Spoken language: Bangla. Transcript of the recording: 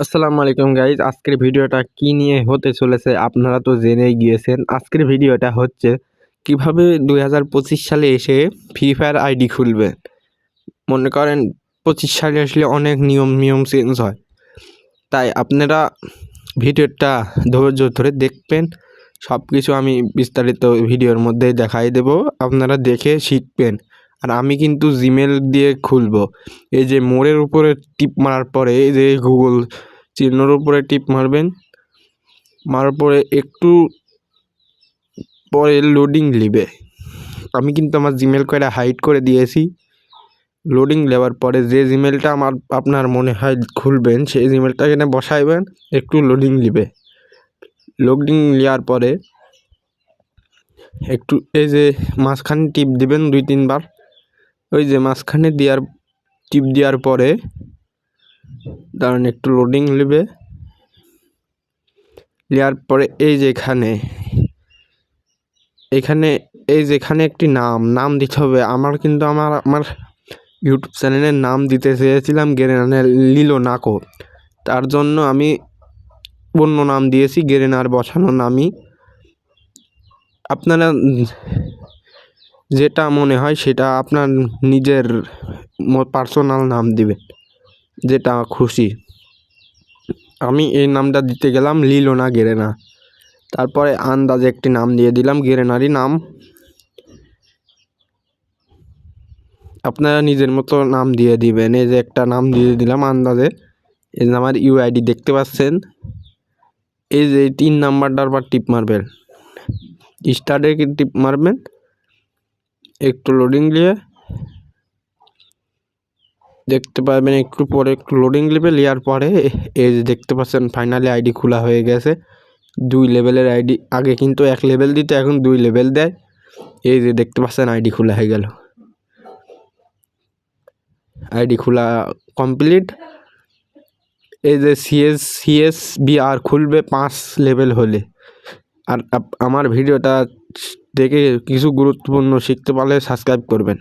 আসসালামু আলাইকুম গাইজ। আজকের ভিডিওটা কি নিয়ে হতে চলেছে আপনারা তো জেনেই গিয়েছেন। আজকের ভিডিওটা হচ্ছে কিভাবে 2025 সালে এসে ফ্রি ফায়ার আইডি খুলবেন। মনে করেন 25 সালে আসলে অনেক নিয়ম চেঞ্জ হয়, তাই আপনারা ভিডিওটা ধৈর্য ধরে দেখবেন। সব কিছু আমি বিস্তারিত ভিডিওর মধ্যেই দেখাই দেব, আপনারা দেখে শিখবেন। আর আমি কিন্তু জিমেল দিয়ে খুলবো। এই যে মোড়ের উপরে টিপ মারার পরে এই যে গুগল চিহ্নর উপরে টিপ মারবেন, মারার পরে একটু পরে লোডিং নেবে। আমি কিন্তু আমার জিমেল কয়টা হাইড করে দিয়েছি। লোডিং নেওয়ার পরে যে জিমেলটা আপনার মনে হয় খুলবেন সেই জিমেলটা এখানে বসাইবেন, একটু লোডিং নেবে। লোডিং নেওয়ার পরে একটু এই যে মাঝখানে টিপ দিবেন 2-3 বার। ওই যে মাঝখানে টিপ দেওয়ার পরে দাঁড়ান একটু লোডিং নেবে। নেওয়ার পরে এই যে এখানে একটি নাম দিতে হবে। আমার ইউটিউব চ্যানেলের নাম দিতে চেয়েছিলাম গেরেনার লিলো নাকো, তার জন্য আমি অন্য নাম দিয়েছি গেরেনার বসানো নামই। আপনারা যেটা মনে হয় সেটা আপনার নিজের পার্সোনাল নাম দিবেন, যেটা খুশি। আমি এই নামটা দিতে গেলাম লিলো না গেরেনা। তারপরে আন্দাজে একটি নাম দিয়ে দিলাম গেরেনারই নাম। আপনারা নিজের মতো নাম দিয়ে দিবেন। এই যে একটা নাম দিয়ে দিলাম আন্দাজে। এই যে আমার ইউআইডি দেখতে পাচ্ছেন। এই যে 3 নাম্বারটার পর টিপ মারবেন, স্টার্টে টিপ মারবেন। একটু লোডিং নিয়ে দেখতে পাবেন, একটু পরে একটু লোডিং নেবে। নেওয়ার পরে এই যে দেখতে পাচ্ছেন ফাইনালি আইডি খোলা হয়ে গেছে। 2 লেভেলের আইডি, আগে কিন্তু 1 লেভেল দিত, এখন 2 লেভেল দেয়। এই যে দেখতে পাচ্ছেন আইডি খোলা হয়ে গেল। আইডি খোলা কমপ্লিট। এই যে CSBR খুলবে 5 লেভেল হলে। আর আমার ভিডিওটা দেখে কিছু গুরুত্বপূর্ণ শিখতে পারলে সাবস্ক্রাইব করবেন।